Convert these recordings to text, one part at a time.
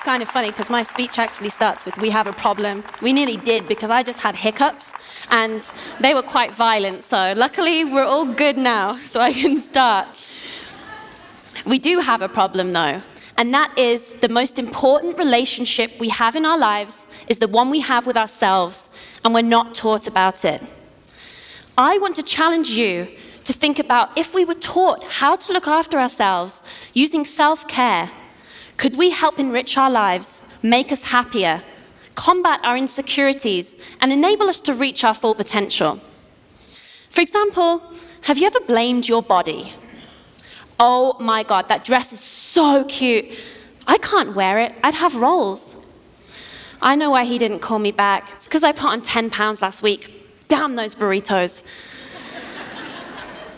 It's kind of funny because my speech actually starts with, "We have a problem." We nearly did because I just had hiccups and they were quite violent. So luckily we're all good now, so I can start. We do have a problem though, and that is the most important relationship we have in our lives is the one we have with ourselves, and we're not taught about it. I want to challenge you to think about if we were taught how to look after ourselves using self-care, could we help enrich our lives, make us happier, combat our insecurities, and enable us to reach our full potential? For example, have you ever blamed your body? Oh my God, that dress is so cute. I can't wear it, I'd have rolls. I know why he didn't call me back. It's because I put on 10 pounds last week. Damn those burritos.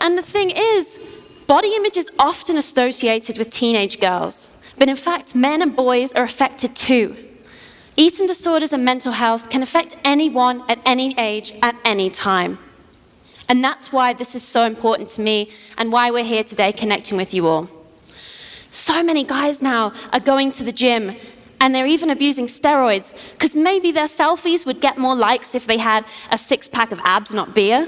And the thing is, body image is often associated with teenage girls, but in fact, men and boys are affected too. Eating disorders and mental health can affect anyone at any age, at any time. And that's why this is so important to me and why we're here today connecting with you all. So many guys now are going to the gym and they're even abusing steroids because maybe their selfies would get more likes if they had a six-pack of abs, not beer.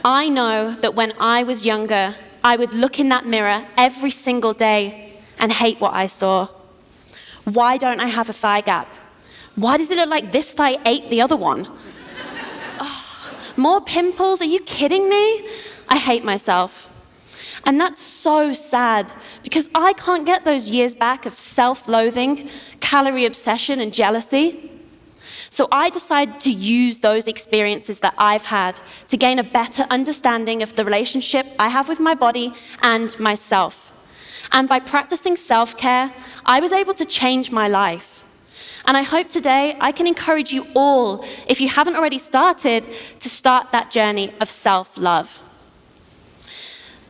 I know that when I was younger, I would look in that mirror every single day and hate what I saw. Why don't I have a thigh gap? Why does it look like this thigh ate the other one? Oh, more pimples? Are you kidding me? I hate myself. And that's so sad because I can't get those years back of self-loathing, calorie obsession, and jealousy. So I decided to use those experiences that I've had to gain a better understanding of the relationship I have with my body and myself. And by practicing self-care, I was able to change my life. And I hope today I can encourage you all, if you haven't already started, to start that journey of self-love.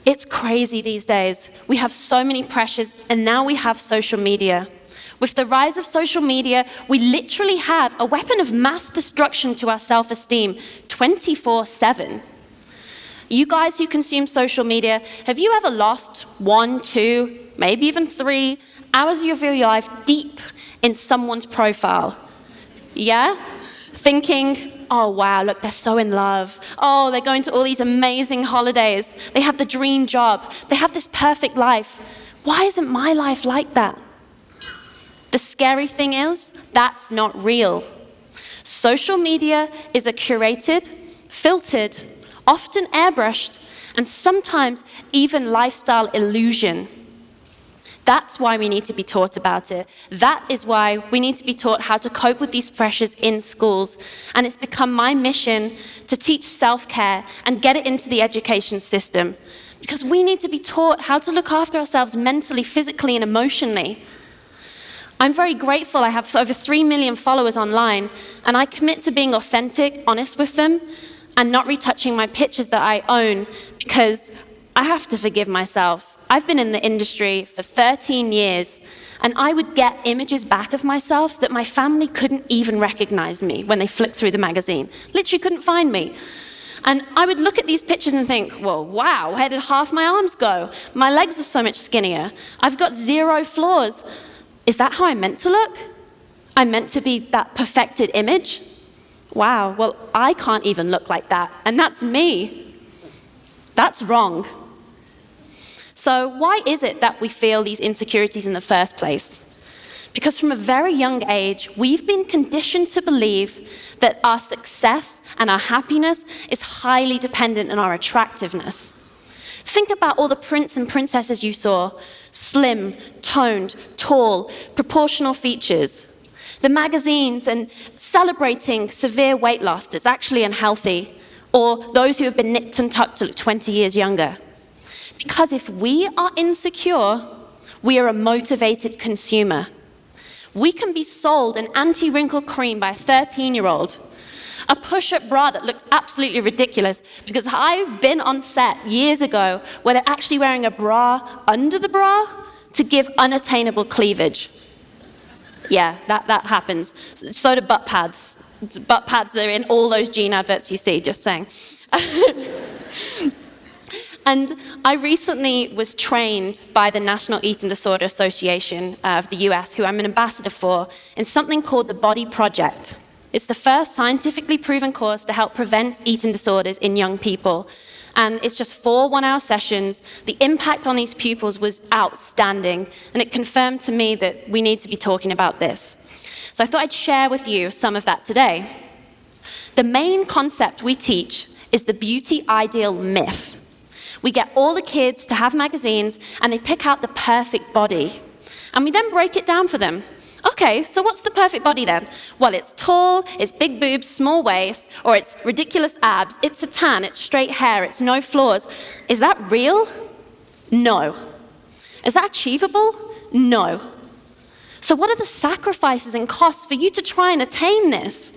It's crazy these days. We have so many pressures, and now we have social media. With the rise of social media, we literally have a weapon of mass destruction to our self-esteem 24/7. You guys who consume social media, have you ever lost 1, 2, maybe even 3 hours of your life deep in someone's profile? Yeah? Thinking, oh wow, look, they're so in love. Oh, they're going to all these amazing holidays. They have the dream job. They have this perfect life. Why isn't my life like that? The scary thing is, that's not real. Social media is a curated, filtered, often airbrushed, and sometimes even lifestyle illusion. That's why we need to be taught about it. That is why we need to be taught how to cope with these pressures in schools. And it's become my mission to teach self-care and get it into the education system. Because we need to be taught how to look after ourselves mentally, physically, and emotionally. I'm very grateful I have over 3 million followers online, and I commit to being authentic, honest with them, and not retouching my pictures that I own, because I have to forgive myself. I've been in the industry for 13 years, and I would get images back of myself that my family couldn't even recognize me when they flipped through the magazine. Literally couldn't find me. And I would look at these pictures and think, well, wow, where did half my arms go? My legs are so much skinnier. I've got 0 flaws. Is that how I'm meant to look? I'm meant to be that perfected image? Wow, well, I can't even look like that, and that's me. That's wrong. So why is it that we feel these insecurities in the first place? Because from a very young age, we've been conditioned to believe that our success and our happiness is highly dependent on our attractiveness. Think about all the prince and princesses you saw. Slim, toned, tall, proportional features. The magazines and celebrating severe weight loss that's actually unhealthy, or those who have been nipped and tucked to look 20 years younger. Because if we are insecure, we are a motivated consumer. We can be sold an anti-wrinkle cream by a 13-year-old, a push-up bra that looks absolutely ridiculous, because I've been on set years ago where they're actually wearing a bra under the bra to give unattainable cleavage. Yeah, that happens. So do butt pads. Butt pads are in all those jean adverts you see, just saying. And I recently was trained by the National Eating Disorder Association of the US, who I'm an ambassador for, in something called the Body Project. It's the first scientifically proven course to help prevent eating disorders in young people. And it's just 4 one-hour sessions. The impact on these pupils was outstanding, and it confirmed to me that we need to be talking about this. So I thought I'd share with you some of that today. The main concept we teach is the beauty ideal myth. We get all the kids to have magazines, and they pick out the perfect body. And we then break it down for them. Okay, so what's the perfect body then? Well, it's tall, it's big boobs, small waist, or it's ridiculous abs, it's a tan, it's straight hair, it's no flaws. Is that real? No. Is that achievable? No. So what are the sacrifices and costs for you to try and attain this?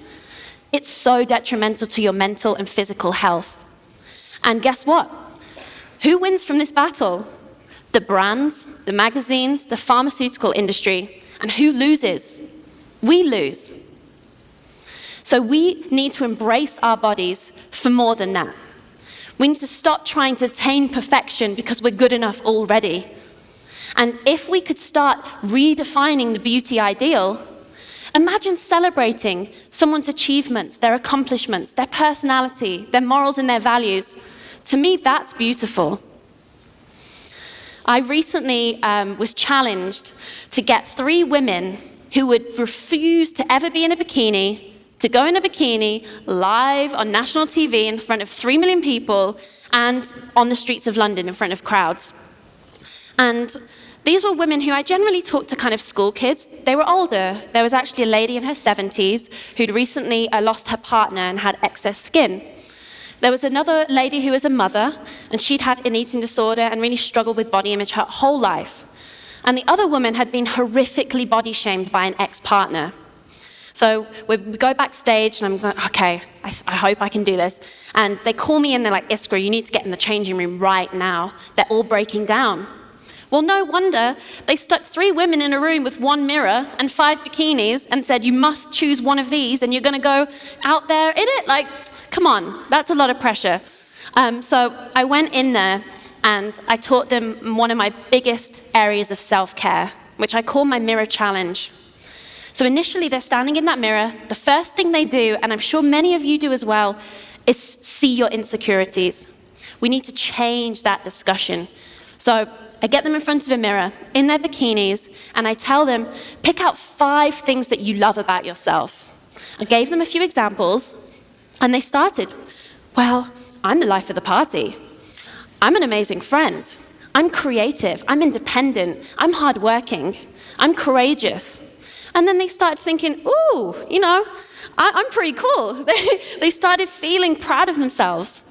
It's so detrimental to your mental and physical health. And guess what? Who wins from this battle? The brands, the magazines, the pharmaceutical industry. And who loses? We lose. So we need to embrace our bodies for more than that. We need to stop trying to attain perfection because we're good enough already. And if we could start redefining the beauty ideal, imagine celebrating someone's achievements, their accomplishments, their personality, their morals and their values. To me, that's beautiful. I recently was challenged to get 3 women who would refuse to ever be in a bikini, to go in a bikini live on national TV in front of 3 million people and on the streets of London in front of crowds. And these were women who I generally talked to kind of school kids. They were older. There was actually a lady in her 70s who'd recently lost her partner and had excess skin. There was another lady who was a mother, and she'd had an eating disorder and really struggled with body image her whole life. And the other woman had been horrifically body shamed by an ex-partner. So we go backstage, and I'm going, okay, I hope I can do this. And they call me in, they're like, Iskra, you need to get in the changing room right now. They're all breaking down. Well, no wonder they stuck 3 women in a room with 1 mirror and 5 bikinis and said, you must choose one of these, and you're going to go out there in it. Like, come on, that's a lot of pressure. So I went in there and I taught them one of my biggest areas of self-care, which I call my mirror challenge. So initially they're standing in that mirror. The first thing they do, and I'm sure many of you do as well, is see your insecurities. We need to change that discussion. So I get them in front of a mirror in their bikinis and I tell them, pick out 5 things that you love about yourself. I gave them a few examples. And they started, well, I'm the life of the party. I'm an amazing friend. I'm creative. I'm independent. I'm hardworking. I'm courageous. And then they started thinking, ooh, you know, I'm pretty cool. They started feeling proud of themselves.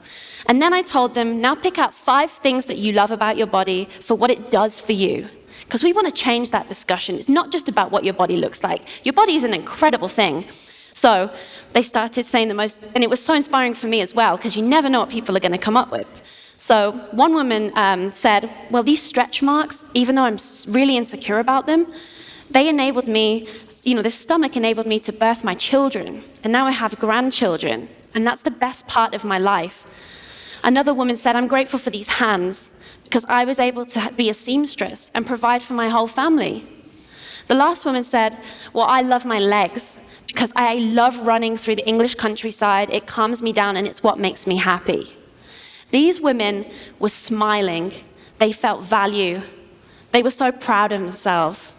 And then I told them, now pick out 5 things that you love about your body for what it does for you. Because we want to change that discussion. It's not just about what your body looks like. Your body is an incredible thing. So they started saying the most, and it was so inspiring for me as well, because you never know what people are going to come up with. So one woman said, well, these stretch marks, even though I'm really insecure about them, they enabled me, you know, this stomach enabled me to birth my children, and now I have grandchildren, and that's the best part of my life. Another woman said, I'm grateful for these hands, because I was able to be a seamstress and provide for my whole family. The last woman said, well, I love my legs, because I love running through the English countryside. It calms me down, and it's what makes me happy. These women were smiling. They felt value. They were so proud of themselves.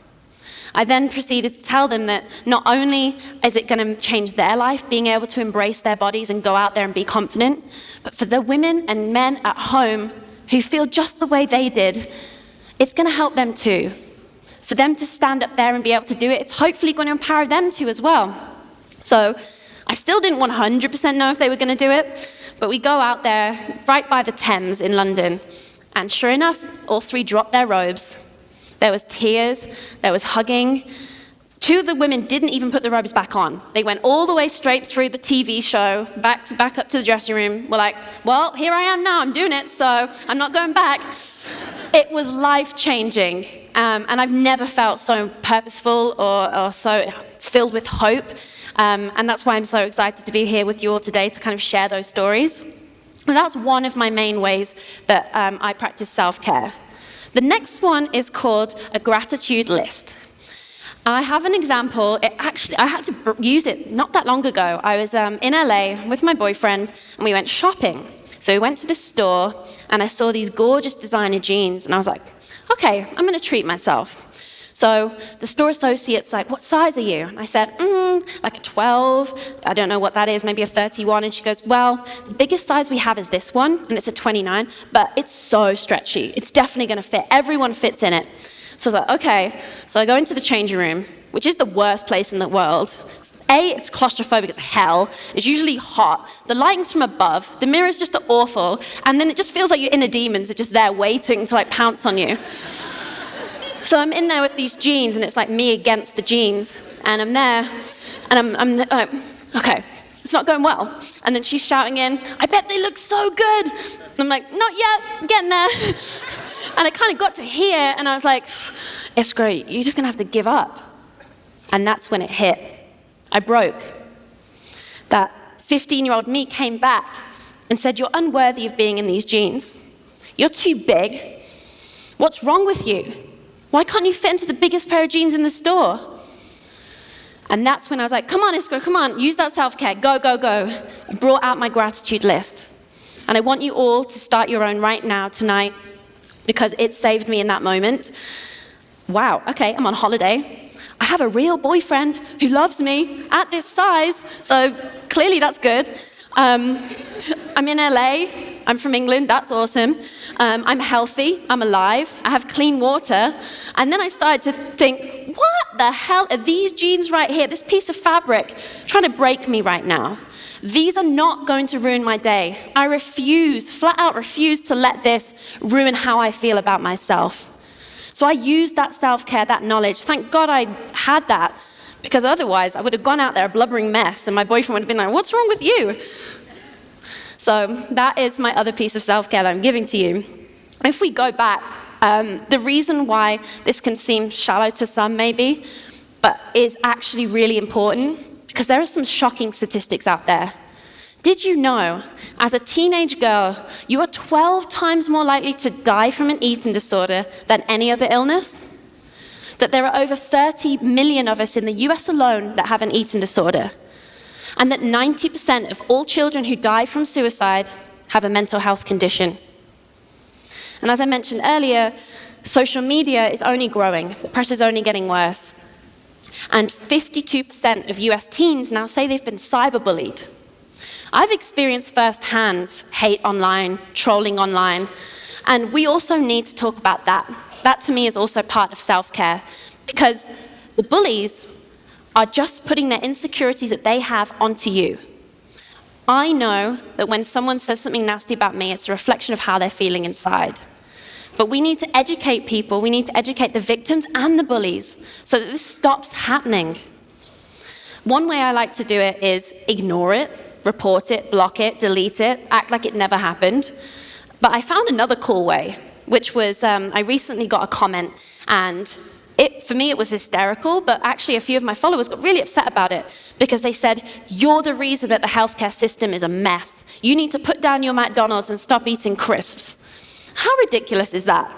I then proceeded to tell them that not only is it going to change their life, being able to embrace their bodies and go out there and be confident, but for the women and men at home who feel just the way they did, it's going to help them too. For them to stand up there and be able to do it, it's hopefully going to empower them too as well. So I still didn't 100% know if they were going to do it, but we go out there right by the Thames in London, and sure enough, all 3 dropped their robes. There was tears, there was hugging. 2 of the women didn't even put the robes back on. They went all the way straight through the TV show, back up to the dressing room. We're like, well, here I am now, I'm doing it, so I'm not going back. It was life-changing, and I've never felt so purposeful or so filled with hope, and that's why I'm so excited to be here with you all today to kind of share those stories. And that's one of my main ways that I practice self-care. The next one is called a gratitude list. I have an example. I had to use it not that long ago. I was in LA with my boyfriend, and we went shopping. So we went to this store, and I saw these gorgeous designer jeans, and I was like, okay, I'm going to treat myself. So the store associate's like, what size are you? And I said, like a 12. I don't know what that is, maybe a 31. And she goes, well, the biggest size we have is this one, and it's a 29, but it's so stretchy. It's definitely going to fit. Everyone fits in it. So I was like, okay. So I go into the changing room, which is the worst place in the world. It's claustrophobic as hell. It's usually hot. The lighting's from above. The mirrors just are awful. And then it just feels like your inner demons are just there waiting to pounce on you. So I'm in there with these jeans, and it's like me against the jeans. And I'm there, and I'm like, okay, it's not going well. And then she's shouting in, I bet they look so good. And I'm like, not yet, getting there. And I kind of got to here, and I was like, Iskra, you're just going to have to give up. And that's when it hit. I broke. That 15-year-old me came back and said, you're unworthy of being in these jeans. You're too big. What's wrong with you? Why can't you fit into the biggest pair of jeans in the store? And that's when I was like, come on, Iskra, come on, use that self-care, go, go, go. I brought out my gratitude list. And I want you all to start your own right now, tonight, because it saved me in that moment. Wow, okay, I'm on holiday. I have a real boyfriend who loves me at this size, so clearly that's good. I'm in LA, I'm from England, that's awesome. I'm healthy, I'm alive, I have clean water. And then I started to think, what the hell are these jeans right here, this piece of fabric, trying to break me right now? These are not going to ruin my day. I refuse, flat out refuse to let this ruin how I feel about myself. So I used that self-care, that knowledge. Thank God I had that, because otherwise I would have gone out there a blubbering mess, and my boyfriend would have been like, what's wrong with you? So that is my other piece of self-care that I'm giving to you. If we go back, the reason why this can seem shallow to some maybe, but is actually really important, because there are some shocking statistics out there. Did you know, as a teenage girl, you are 12 times more likely to die from an eating disorder than any other illness? That there are over 30 million of us in the US alone that have an eating disorder. And that 90% of all children who die from suicide have a mental health condition. And as I mentioned earlier, social media is only growing. The pressure's only getting worse. And 52% of US teens now say they've been cyberbullied. I've experienced firsthand hate online, trolling online, and we also need to talk about that. That to me is also part of self-care, because the bullies are just putting their insecurities that they have onto you. I know that when someone says something nasty about me, it's a reflection of how they're feeling inside. But we need to educate people, we need to educate the victims and the bullies so that this stops happening. One way I like to do it is ignore it, report it, block it, delete it, act like it never happened. But I found another cool way, which was I recently got a comment, and for me it was hysterical, but actually a few of my followers got really upset about it because they said, you're the reason that the healthcare system is a mess. You need to put down your McDonald's and stop eating crisps. How ridiculous is that?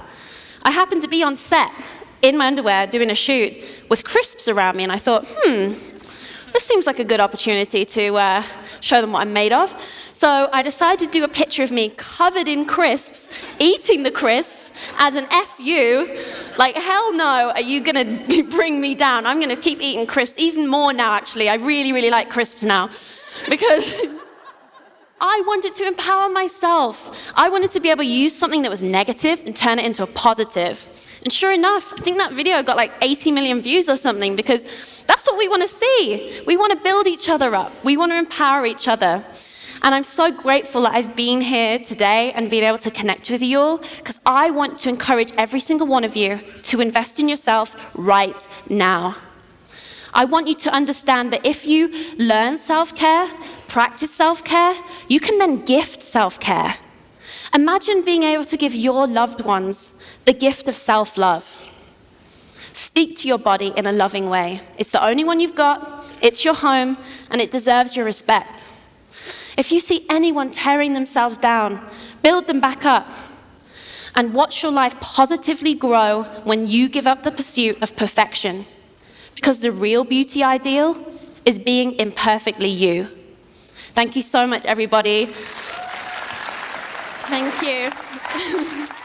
I happened to be on set in my underwear doing a shoot with crisps around me, and I thought, this seems like a good opportunity to show them what I'm made of. So I decided to do a picture of me covered in crisps, eating the crisps as an FU. Like, hell no, are you gonna bring me down? I'm gonna keep eating crisps, even more now, actually. I really, really like crisps now. Because I wanted to empower myself. I wanted to be able to use something that was negative and turn it into a positive. And sure enough, I think that video got like 80 million views or something, because that's what we want to see. We want to build each other up. We want to empower each other. And I'm so grateful that I've been here today and been able to connect with you all, because I want to encourage every single one of you to invest in yourself right now. I want you to understand that if you learn self-care, practice self-care, you can then gift self-care. Imagine being able to give your loved ones the gift of self-love. Speak to your body in a loving way. It's the only one you've got, it's your home, and it deserves your respect. If you see anyone tearing themselves down, build them back up. And watch your life positively grow when you give up the pursuit of perfection. Because the real beauty ideal is being imperfectly you. Thank you so much, everybody. Thank you.